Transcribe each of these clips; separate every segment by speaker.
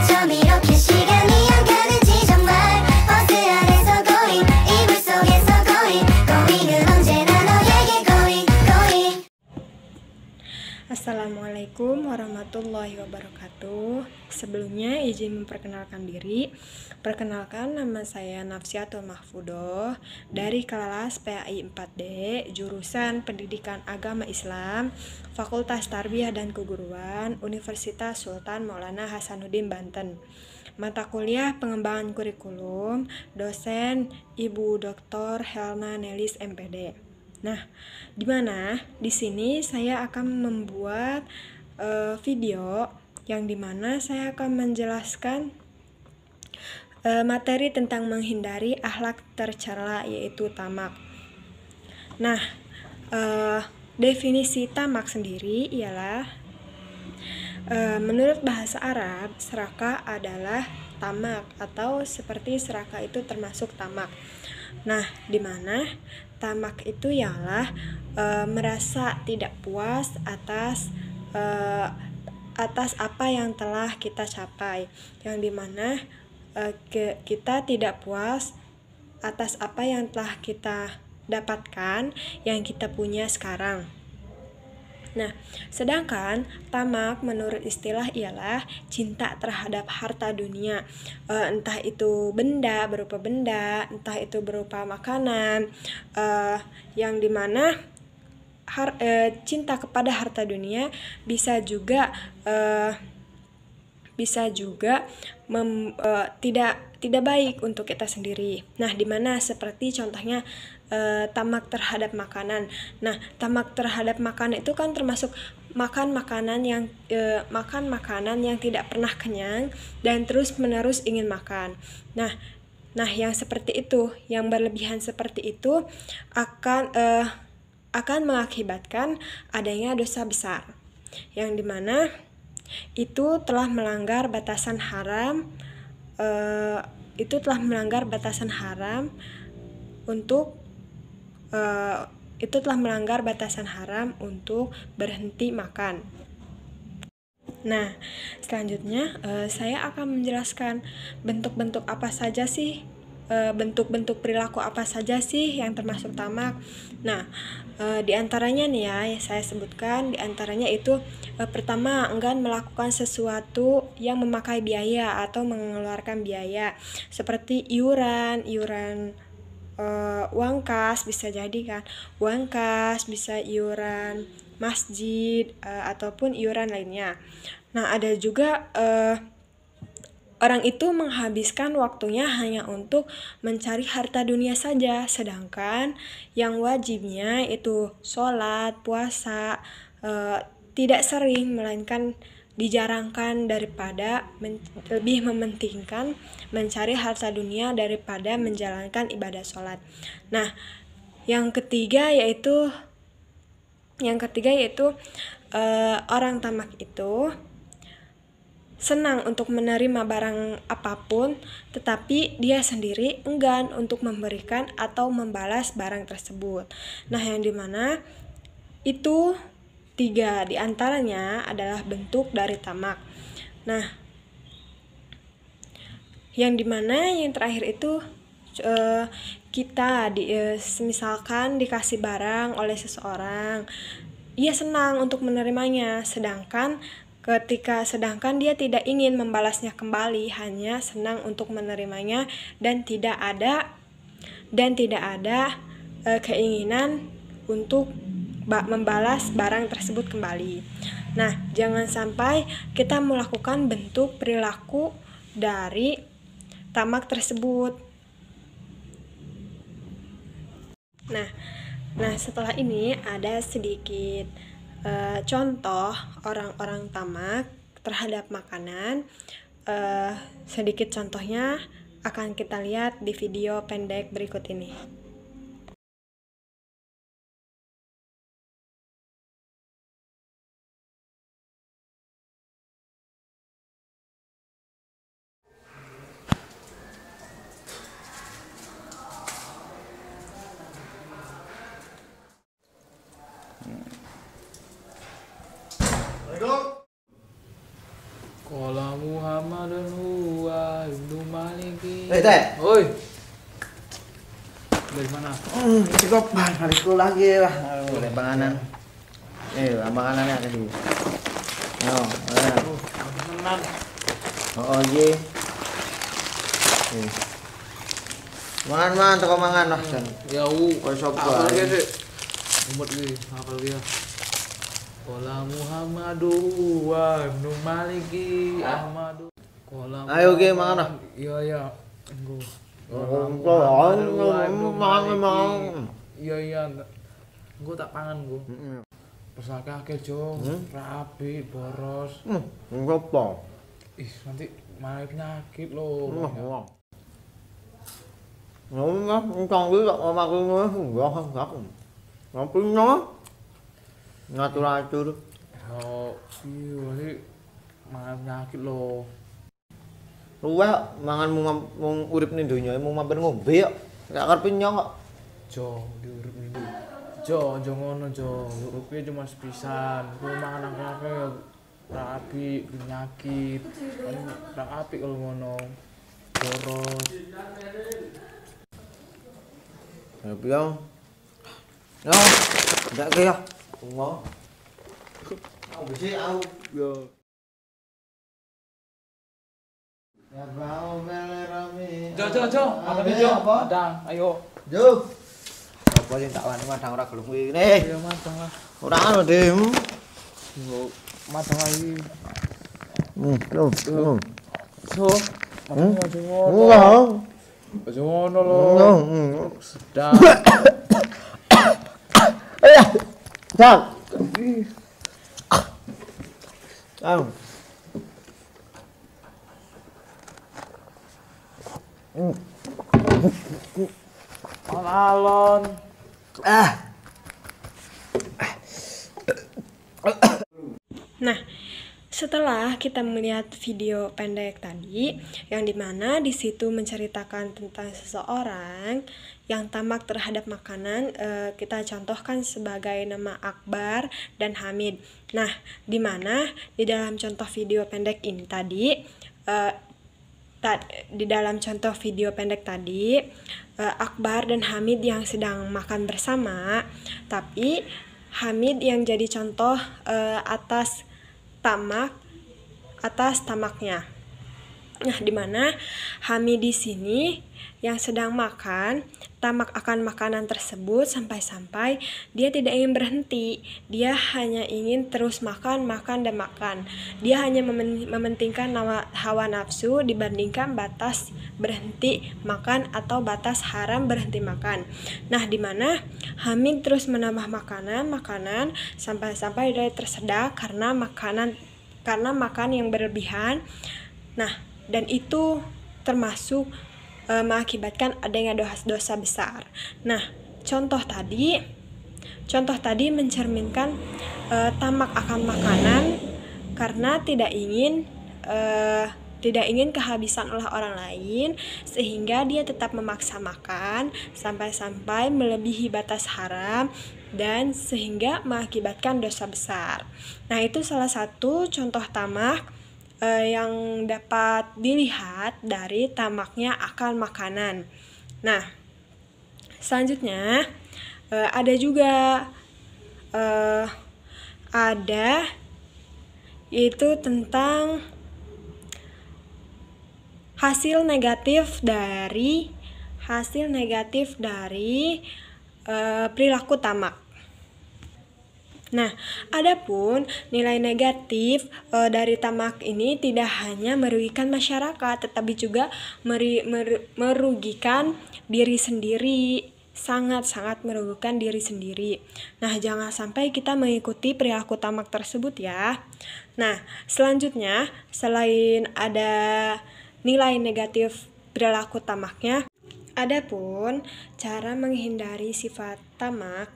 Speaker 1: 처음으로 그 시간이 안 가는지 정말 버스 안에서 going 이불 속에서 going은 언제나 너에게 going.
Speaker 2: Assalamualaikum warahmatullahi wabarakatuh. Sebelumnya izin memperkenalkan diri. Perkenalkan, nama saya Nafsiatul Mahfudoh dari kelas PAI 4D, jurusan Pendidikan Agama Islam, Fakultas Tarbiyah dan Keguruan, Universitas Sultan Maulana Hasanuddin Banten. Mata kuliah pengembangan kurikulum, dosen Ibu Dr. Helna Nelis MPD. Nah, di sini saya akan membuat video yang dimana saya akan menjelaskan materi tentang menghindari akhlak tercela, yaitu tamak. Nah, definisi tamak sendiri ialah menurut bahasa Arab, serakah adalah tamak, atau seperti serakah itu termasuk tamak. Nah, di mana tamak itu ialah merasa tidak puas atas apa yang telah kita capai, yang dimana kita tidak puas atas apa yang telah kita dapatkan, yang kita punya sekarang. Nah, sedangkan tamak menurut istilah ialah cinta terhadap harta dunia, entah itu berupa benda, entah itu berupa makanan, yang dimana cinta kepada harta dunia bisa juga tidak baik untuk kita sendiri. Nah, dimana seperti contohnya tamak terhadap makanan. Nah, tamak terhadap makanan itu kan termasuk makan makanan yang tidak pernah kenyang dan terus-menerus ingin makan. Nah, yang seperti itu, yang berlebihan seperti itu akan mengakibatkan adanya dosa besar, yang dimana itu telah melanggar batasan haram. Untuk berhenti makan. Nah, selanjutnya saya akan menjelaskan bentuk-bentuk apa saja sih, bentuk-bentuk perilaku apa saja sih yang termasuk tamak. Nah, di antaranya nih ya, saya sebutkan, di antaranya itu pertama, enggan melakukan sesuatu yang memakai biaya atau mengeluarkan biaya, seperti iuran uang kas, bisa jadi kan uang kas, bisa iuran masjid, ataupun iuran lainnya. Nah, ada juga orang itu menghabiskan waktunya hanya untuk mencari harta dunia saja, sedangkan yang wajibnya itu sholat, puasa, tidak sering, melainkan dijarangkan daripada lebih mementingkan mencari harta dunia daripada menjalankan ibadah sholat. Nah, yang ketiga yaitu orang tamak itu senang untuk menerima barang apapun, tetapi dia sendiri enggan untuk memberikan atau membalas barang tersebut. Nah, yang dimana itu 3 diantaranya adalah bentuk dari tamak. Nah, yang dimana yang terakhir itu kita misalkan dikasih barang oleh seseorang, ia senang untuk menerimanya, sedangkan dia tidak ingin membalasnya kembali, hanya senang untuk menerimanya dan tidak ada keinginan untuk membalas barang tersebut kembali. Nah, jangan sampai kita melakukan bentuk perilaku dari tamak tersebut. Nah, setelah ini ada sedikit contoh orang-orang tamak terhadap makanan. Sedikit contohnya akan kita lihat di video pendek berikut ini.
Speaker 3: Qala Muhammadun Teh.
Speaker 4: Oi. Dari mana?
Speaker 3: Cukup balikku lagi lah. Boleh panganan. Panganannya tadi. Yo,
Speaker 4: Tenan.
Speaker 3: oh iya. Mangan toko mangan lah.
Speaker 4: Ya
Speaker 3: Kau sop
Speaker 4: apa
Speaker 3: gua.
Speaker 4: lagi sih? Umut lagi, apa lagi ya? Kola Muhammadu wa Ibnu Maliki Ahmadu. Kola.
Speaker 3: Ayo ge mangan lah.
Speaker 4: Iya. Engko.
Speaker 3: Mangan.
Speaker 4: Iya. Engko tak pangan engko. Pesake akeh jo, rapi, boros.
Speaker 3: Ngopo?
Speaker 4: Ih, nanti malah penyakit loh.
Speaker 3: Ngomong engkang iki kok omahku enggak. Ngapain ngatur-atur.
Speaker 4: Oh, iya, nanti malah penyakit loh.
Speaker 3: Luweh mangan mung urip ning donya mung mampir ngombe kok. Gak karep nyong kok.
Speaker 4: Jo, diurip ini. Jo ngono Jo. Uripnya cuma sepisan. Kuwi mangan akeh-akeh rapi, penyakit. Rapi kalau ngono. Boros.
Speaker 3: Ya piye? Yo, ndak ke ya. Ngono. Aku bisa aku yo. Ya bau belerami.
Speaker 4: Jo. Apa nih Jo? Madang, ayo.
Speaker 3: Jo. Apa sing tak wani madang ora gelem kuwi ngene.
Speaker 4: Ayo madang lah.
Speaker 3: Ora ono, Dim.
Speaker 4: Yo, madang lagi.
Speaker 3: Loh.
Speaker 4: So, madang aja ngono.
Speaker 3: Enggak.
Speaker 4: Aja ngono loh. Sedang.
Speaker 3: Cak. Ayo.
Speaker 4: Alon.
Speaker 2: Nah, setelah kita melihat video pendek tadi, yang dimana di situ menceritakan tentang seseorang yang tamak terhadap makanan, kita contohkan sebagai nama Akbar dan Hamid. Nah, dimana di dalam contoh video pendek ini tadi, di dalam contoh video pendek tadi, Akbar dan Hamid yang sedang makan bersama, tapi Hamid yang jadi contoh atas tamaknya. Nah, dimana Hamid di sini yang sedang makan tamak akan makanan tersebut sampai-sampai dia tidak ingin berhenti. Dia hanya ingin terus makan. Dia hanya mementingkan hawa nafsu dibandingkan batas berhenti makan atau batas haram berhenti makan. Nah, dimana Hamid terus menambah makanan sampai-sampai dia tersedak karena makan yang berlebihan. Nah, dan itu termasuk mengakibatkan adanya dosa besar. Nah, contoh tadi mencerminkan tamak akan makanan karena tidak ingin kehabisan oleh orang lain, sehingga dia tetap memaksa makan sampai-sampai melebihi batas haram dan sehingga mengakibatkan dosa besar. Nah, itu salah satu contoh tamak yang dapat dilihat dari tamaknya akan makanan. Nah, selanjutnya ada juga yaitu tentang hasil negatif dari perilaku tamak. Nah, adapun nilai negatif dari tamak ini tidak hanya merugikan masyarakat, tetapi juga merugikan diri sendiri, sangat-sangat merugikan diri sendiri. Nah, jangan sampai kita mengikuti perilaku tamak tersebut ya. Nah, selanjutnya selain ada nilai negatif perilaku tamaknya, adapun cara menghindari sifat tamak,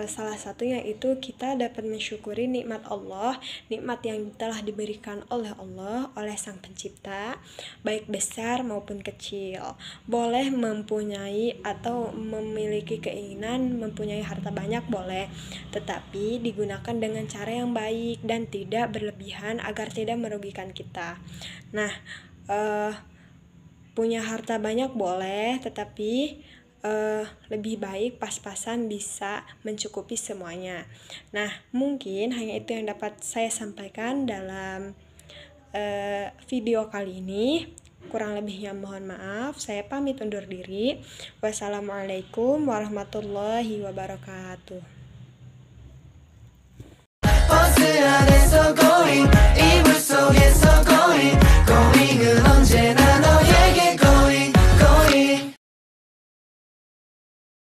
Speaker 2: salah satunya itu kita dapat mensyukuri nikmat Allah, nikmat yang telah diberikan oleh Allah, oleh Sang Pencipta, baik besar maupun kecil. Boleh mempunyai atau memiliki keinginan mempunyai harta banyak boleh, tetapi digunakan dengan cara yang baik dan tidak berlebihan agar tidak merugikan kita. Nah, Punya harta banyak boleh, tetapi lebih baik pas-pasan bisa mencukupi semuanya. Nah, mungkin hanya itu yang dapat saya sampaikan dalam video kali ini. Kurang lebihnya mohon maaf. Saya pamit undur diri. Wassalamualaikum warahmatullahi wabarakatuh.